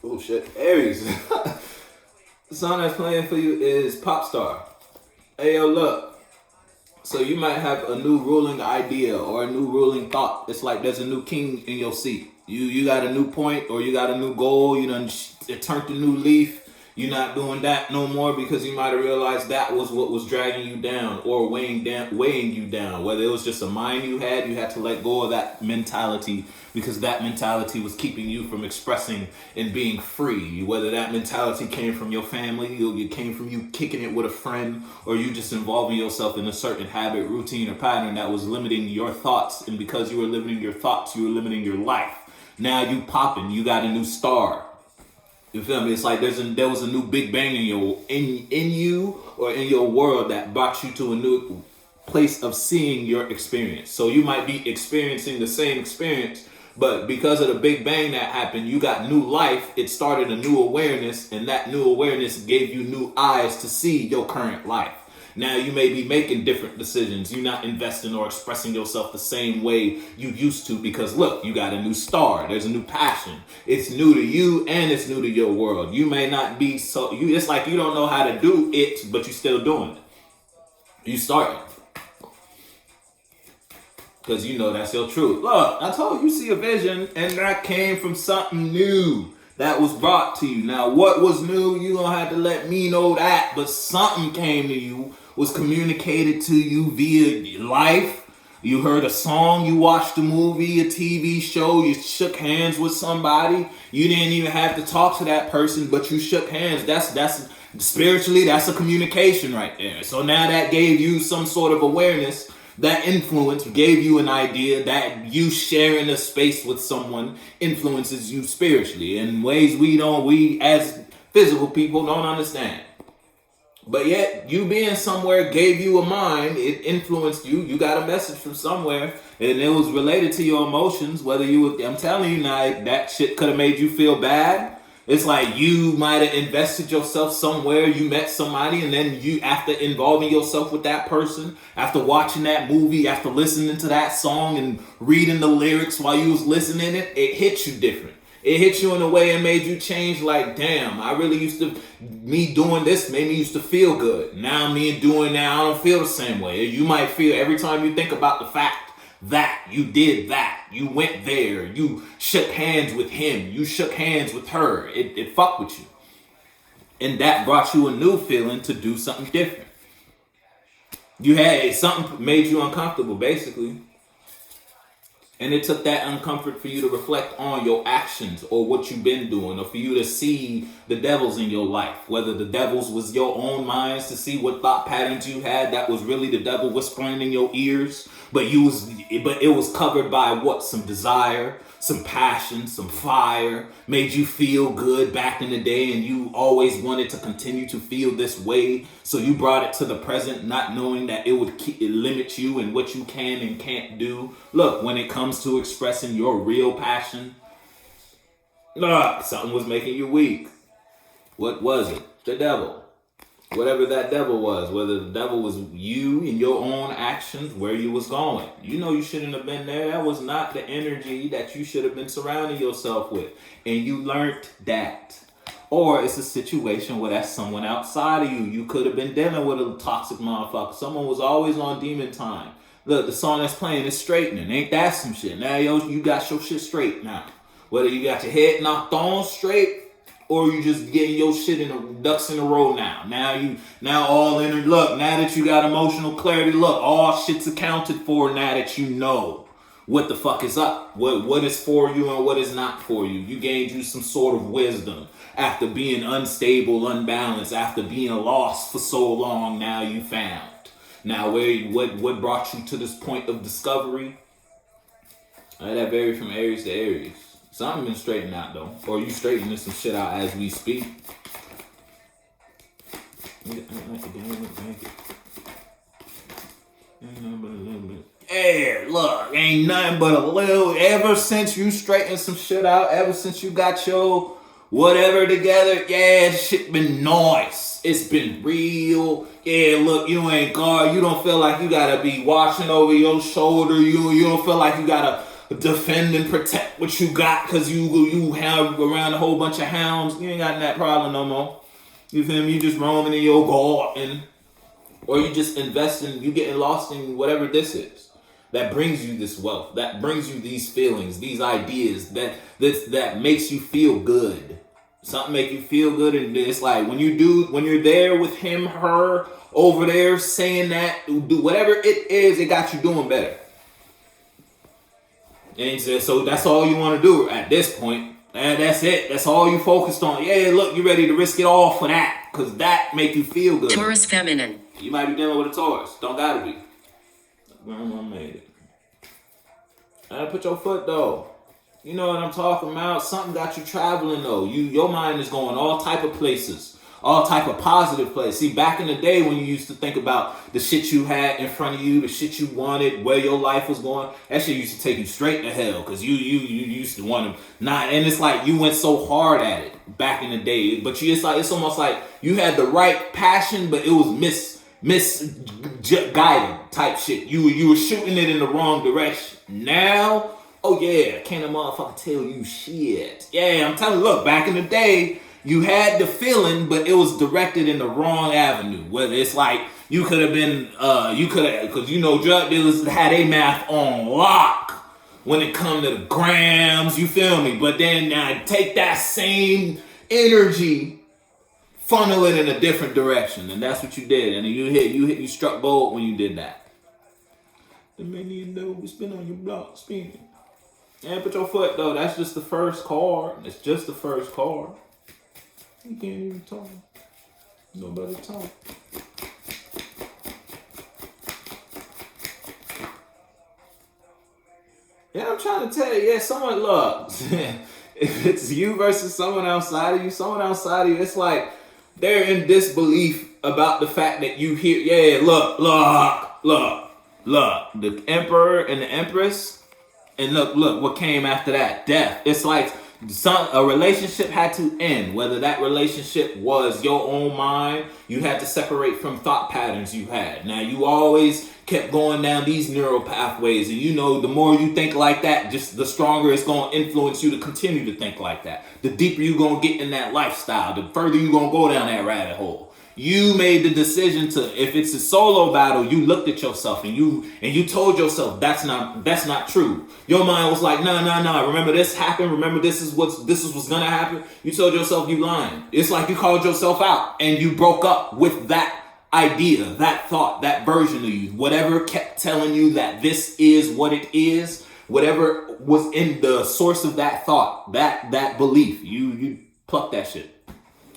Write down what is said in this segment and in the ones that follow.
Oh shit, Aries. The song that's playing for you is Pop Star. Hey yo, look. So you might have a new ruling idea or a new ruling thought. It's like there's a new king in your seat. You got a new point or you got a new goal. You done turned a new leaf. You're not doing that no more because you might have realized that was what was dragging you down or weighing you down. Whether it was just a mind you had to let go of that mentality because that mentality was keeping you from expressing and being free. Whether that mentality came from your family, it came from you kicking it with a friend, or you just involving yourself in a certain habit, routine, or pattern that was limiting your thoughts. And because you were limiting your thoughts, you were limiting your life. Now you popping, you got a new star. You feel me? It's like there was a new big bang in you or in your world that brought you to a new place of seeing your experience. So you might be experiencing the same experience, but because of the big bang that happened, you got new life. It started a new awareness, and that new awareness gave you new eyes to see your current life. Now you may be making different decisions. You're not investing or expressing yourself the same way you used to because look, you got a new star. There's a new passion. It's new to you and it's new to your world. You may not be it's like you don't know how to do it, but you're still doing it. You started. Because you know that's your truth. Look, I told you see a vision and that came from something new that was brought to you. Now, what was new, you don't have to let me know that, but something came to you, was communicated to you via life. You heard a song, you watched a movie, a TV show, you shook hands with somebody. You didn't even have to talk to that person, but you shook hands. That's spiritually, that's a communication right there. So now that gave you some sort of awareness. That influence gave you an idea that you sharing a space with someone influences you spiritually in ways we as physical people don't understand. But yet you being somewhere gave you a mind, it influenced you. You got a message from somewhere and it was related to your emotions. I'm telling you now, that shit could have made you feel bad. It's like you might have invested yourself somewhere, you met somebody, and then you, after involving yourself with that person, after watching that movie, after listening to that song and reading the lyrics while you was listening it hit you different. It hit you in a way and made you change like, damn, me doing this made me used to feel good. Now me doing that, I don't feel the same way. You might feel every time you think about the fact that you did that, you went there, you shook hands with him, you shook hands with her, it fucked with you. And that brought you a new feeling to do something different. You had something made you uncomfortable, basically. And it took that uncomfort for you to reflect on your actions or what you've been doing, or for you to see the devils in your life. Whether the devils was your own minds, to see what thought patterns you had that was really the devil whispering in your ears, but it was covered by what? Some desire, some passion, some fire, made you feel good back in the day, and you always wanted to continue to feel this way. So you brought it to the present, not knowing that it would limit you in what you can and can't do. Look, when it comes to expressing your real passion, something was making you weak. What was it? The devil. Whatever that devil was, whether the devil was you and your own actions, where you was going. You know you shouldn't have been there. That was not the energy that you should have been surrounding yourself with. And you learned that. Or it's a situation where that's someone outside of you. You could have been dealing with a toxic motherfucker. Someone was always on demon time. Look, the song that's playing is straightening. Ain't that some shit? Now you got your shit straight now. Whether you got your head knocked on straight, or you just getting your shit ducks in a row now. Now all in. Look, now that you got emotional clarity, look, all shit's accounted for now that you know what the fuck is up. What is for you and what is not for you. You gained you some sort of wisdom after being unstable, unbalanced, after being lost for so long. Now you found. Now what brought you to this point of discovery? That varied from Aries to Aries. Something been straightened out though. Or you straightening some shit out as we speak. Yeah, look, ain't nothing but a little. Ever since you straightened some shit out, ever since you got your whatever together, yeah, shit been nice. It's been real. Yeah, look, you ain't guard. You don't feel like you gotta be watching over your shoulder. You don't feel like you gotta defend and protect what you got because you have around a whole bunch of hounds. You ain't got that problem no more. You feel me? You just roaming in your garden, or you just investing, you getting lost in whatever this is that brings you this wealth, that brings you these feelings, these ideas, that makes you feel good. Something make you feel good, and it's like when you're there with him, her, over there saying that, do whatever it is, it got you doing better. And so that's all you want to do at this point. And that's it. That's all you focused on. Yeah, look, you ready to risk it all for that, because that make you feel good. Taurus feminine. You might be dealing with a Taurus. Don't gotta be. I made it. I put your foot though. You know what I'm talking about? Something got you traveling though. Your mind is going all type of places. All type of positive places. See, back in the day when you used to think about the shit you had in front of you, the shit you wanted, where your life was going, that shit used to take you straight to hell, because you used to want to not, and it's like you went so hard at it back in the day. But it's almost like you had the right passion, but it was misguided type shit. You were shooting it in the wrong direction. Now, oh yeah, can't a motherfucker tell you shit. Yeah, I'm telling you, look, back in the day, you had the feeling, but it was directed in the wrong avenue. Whether it's like you could have been, because drug dealers had a math on lock when it come to the grams. You feel me? But then now take that same energy, funnel it in a different direction, and that's what you did. And you struck gold when you did that. The man you know we spin on your block, spinning. And put your foot though. That's just the first card. It's just the first card. You can't even talk. Nobody talk. Yeah, I'm trying to tell you. Yeah, someone look. If it's you versus someone outside of you, it's like they're in disbelief about the fact that you hear. Yeah, look. The Emperor and the Empress, and look what came after that. Death. It's like a relationship had to end. Whether that relationship was your own mind, you had to separate from thought patterns you had. Now you always kept going down these neural pathways, and the more you think like that, just the stronger it's going to influence you to continue to think like that. The deeper you're going to get in that lifestyle, the further you're going to go down that rabbit hole. You made the decision to, if it's a solo battle, you looked at yourself and you told yourself that's not true. Your mind was like, no. Remember this happened. Remember this is what's gonna happen. You told yourself you lying. It's like you called yourself out and you broke up with that idea, that thought, that version of you. Whatever kept telling you that this is what it is, whatever was in the source of that thought, that belief, you pluck that shit.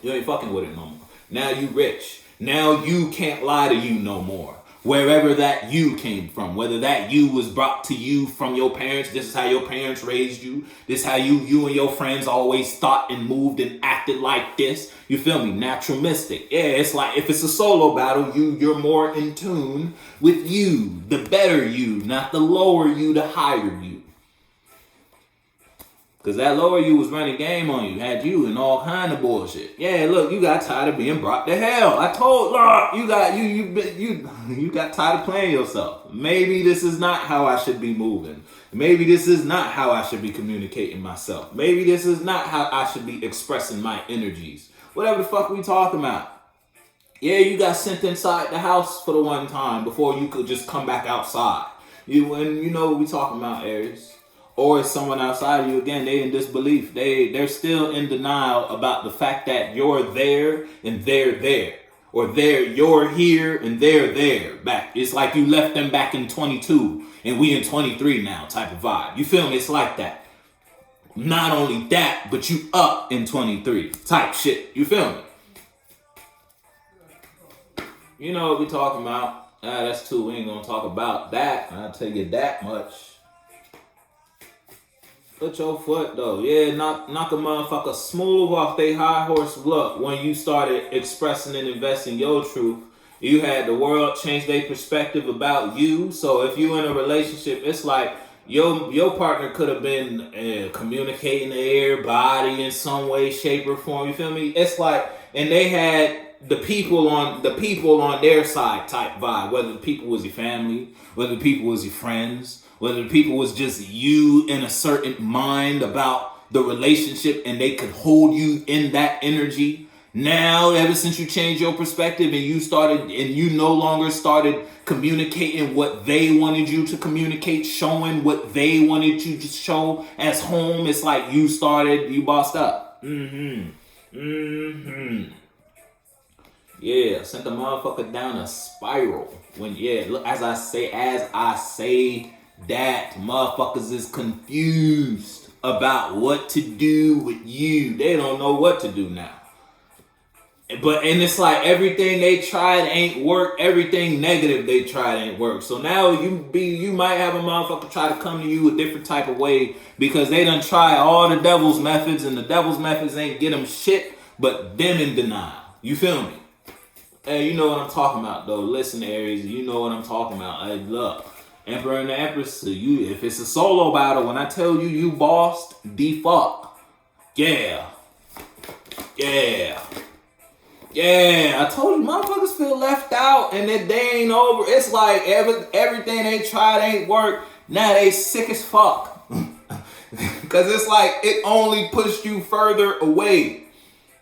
You ain't fucking with it no more. Now you rich. Now you can't lie to you no more. Wherever that you came from, whether that you was brought to you from your parents, this is how your parents raised you. This is how you and your friends always thought and moved and acted like this. You feel me? Natural mystic. Yeah, it's like if it's a solo battle, you're more in tune with you, the better you, not the lower you, the higher you. Because that lower you was running game on you, had you in all kind of bullshit. Yeah, look, you got tired of being brought to hell. I told, look, you got tired of playing yourself. Maybe this is not how I should be moving. Maybe this is not how I should be communicating myself. Maybe this is not how I should be expressing my energies. Whatever the fuck we talking about. Yeah, you got sent inside the house for the one time before you could just come back outside. You know what we talking about, Aries. Or it's someone outside of you, again, they in disbelief. They're still in denial about the fact that you're there and they're there. Or you're here and they're there. Back. It's like you left them back in 22 and we in 23 now type of vibe. You feel me? It's like that. Not only that, but you up in 23 type shit. You feel me? You know what we talking about. That's two. We ain't gonna talk about that. I'll tell you that much. Put your foot though. Yeah, knock a motherfucker smooth off they high horse. Look, when you started expressing and investing your truth, you had the world change their perspective about you. So if you in a relationship, it's like your partner could have been communicating to everybody in some way, shape, or form. You feel me? It's like, and they had the people on their side type vibe. Whether the people was your family, whether the people was your friends, Whether the people was just you in a certain mind about the relationship and they could hold you in that energy. Now, ever since you changed your perspective and you no longer started communicating what they wanted you to communicate, showing what they wanted you to show as home, it's like you bossed up. Yeah, sent the motherfucker down a spiral. Look, as I say that, motherfuckers is confused about what to do with you. They don't know what to do now. And it's like everything they tried ain't work. Everything negative they tried ain't work. So now you might have a motherfucker try to come to you a different type of way because they done try all the devil's methods and the devil's methods ain't get them shit but them in denial. You feel me? Hey, you know what I'm talking about though. Listen, Aries, you know what I'm talking about. Hey, look, Emperor and the Empress, if it's a solo battle, when I tell you bossed, fuck. Yeah. I told you, motherfuckers feel left out and that they ain't over. It's like everything they tried ain't work. Now they sick as fuck. Because it's like it only pushed you further away.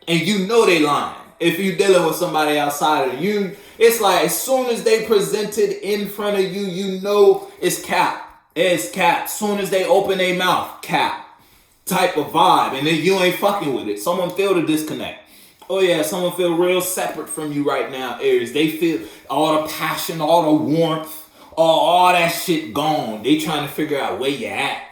And you know they lying. If you dealing with somebody outside of you, it's like as soon as they presented in front of you, you know it's cap. It's cap. Soon as they open their mouth, cap. Type of vibe. And then you ain't fucking with it. Someone feel the disconnect. Oh yeah, someone feel real separate from you right now, Aries. They feel all the passion, all the warmth, all that shit gone. They trying to figure out where you at.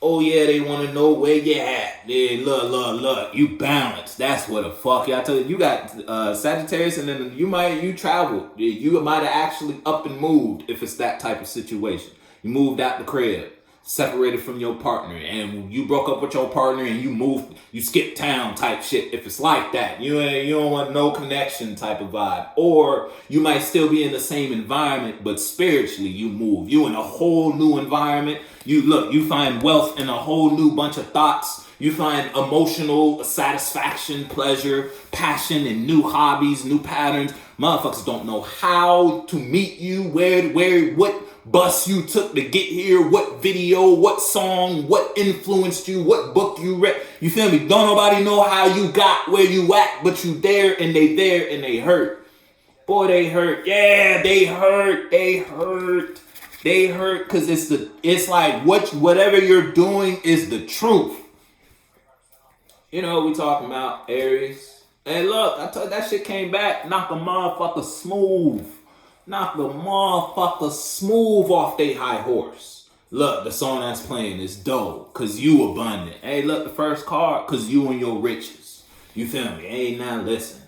Oh yeah, they want to know where you at. Yeah, look, you balance. That's what the fuck. I tell you, you got Sagittarius, and then you traveled. You might have actually up and moved if it's that type of situation. You moved out the crib, separated from your partner, and you broke up with your partner and you skipped town type shit. If it's like that, you don't want no connection type of vibe. Or you might still be in the same environment, but spiritually you move. You in a whole new environment. You find wealth in a whole new bunch of thoughts. You find emotional satisfaction, pleasure, passion, and new hobbies, new patterns. Motherfuckers don't know how to meet you, what bus you took to get here, what video, what song, what influenced you, what book you read. You feel me? Don't nobody know how you got where you at, but you there and they hurt. Boy, they hurt. Yeah, they hurt. They hurt because it's like whatever you're doing is the truth. You know what we talking about, Aries. And look, I told that shit came back, knock a motherfucker smooth. Knock the motherfucker smooth off they high horse. Look, the song that's playing is dope, cause you abundant. Hey, look, the first card, cause you and your riches. You feel me? Hey, now listen.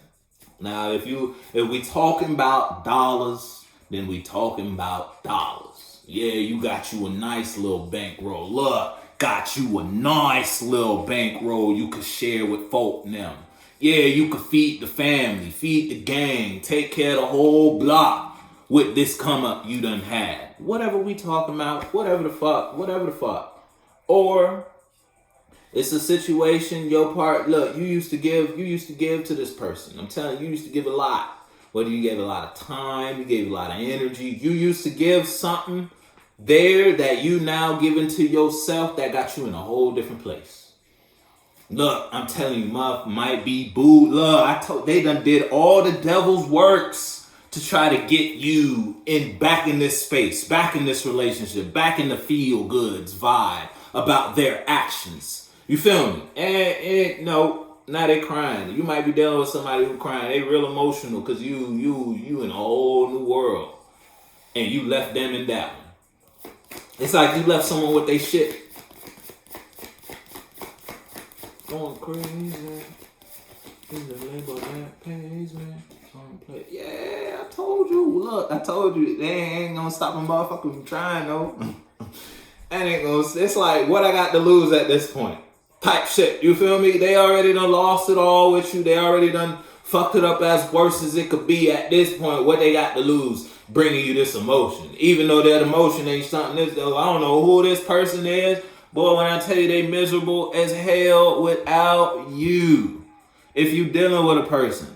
Now, if we talking about dollars, then we talking about dollars. Yeah, you got you a nice little bankroll. Look, got you a nice little bankroll you could share with folk now. Yeah, you could feed the family, feed the gang, take care of the whole block with this come up you done had. Whatever we talking about, whatever the fuck. Or it's a situation, your part, look, you used to give to this person. I'm telling you, you used to give a lot. Whether you gave a lot of time, you gave a lot of energy, you used to give something there that you now giving to yourself that got you in a whole different place. Look, I'm telling you, muff might be booed. Look, they done did all the devil's works to try to get you back in this space, back in this relationship, back in the feel goods vibe about their actions. You feel me? And no, now they crying. You might be dealing with somebody who crying. They real emotional because you in a whole new world. And you left them in that one. It's like you left someone with their shit. Going crazy. Is the label that pays me? Yeah, I told you. Look, I told you. They ain't gonna stop a motherfucker from trying, though. It's like, what I got to lose at this point? Type shit. You feel me? They already done lost it all with you. They already done fucked it up as worse as it could be at this point. What they got to lose? Bringing you this emotion. Even though that emotion ain't something I don't know who this person is. Boy, when I tell you they miserable as hell without you. If you dealing with a person,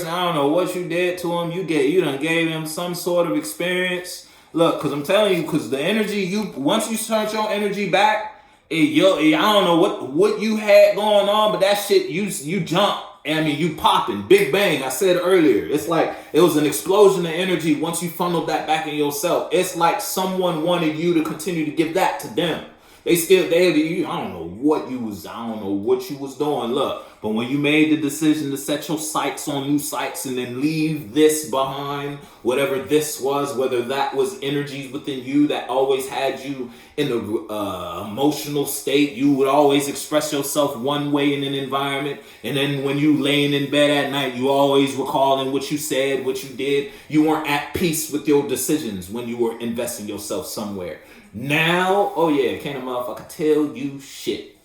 I don't know what you did to them. You done gave them some sort of experience Look, because I'm telling you, because the energy, once you turn your energy back, I don't know what you had going on, but that shit, you jump. I mean, you popping, big bang. I said earlier, it's like it was an explosion of energy once you funneled that back in yourself. It's like someone wanted you to continue to give that to them. I don't know what you was doing. Look, but when you made the decision to set your sights on new sights and then leave this behind, whatever this was, whether that was energies within you that always had you in a emotional state, you would always express yourself one way in an environment, and then when you laying in bed at night, you always recalling what you said, what you did. You weren't at peace with your decisions when you were investing yourself somewhere. Now, oh yeah, can't a motherfucker tell you shit.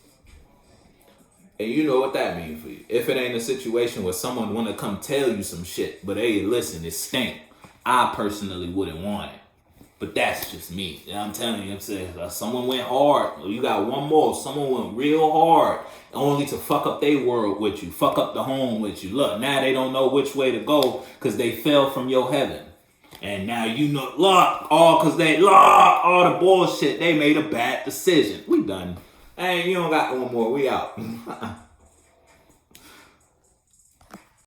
And you know what that means for you. If it ain't a situation where someone want to come tell you some shit, but hey, listen, it stink. I personally wouldn't want it. But that's just me. You know what I'm telling you? I'm saying someone went hard. You got one more. Someone went real hard only to fuck up their world with you. Fuck up the home with you. Look, now they don't know which way to go because they fell from your heaven. And now you know, all the bullshit. They made a bad decision. We done. Hey, you don't got one more. We out.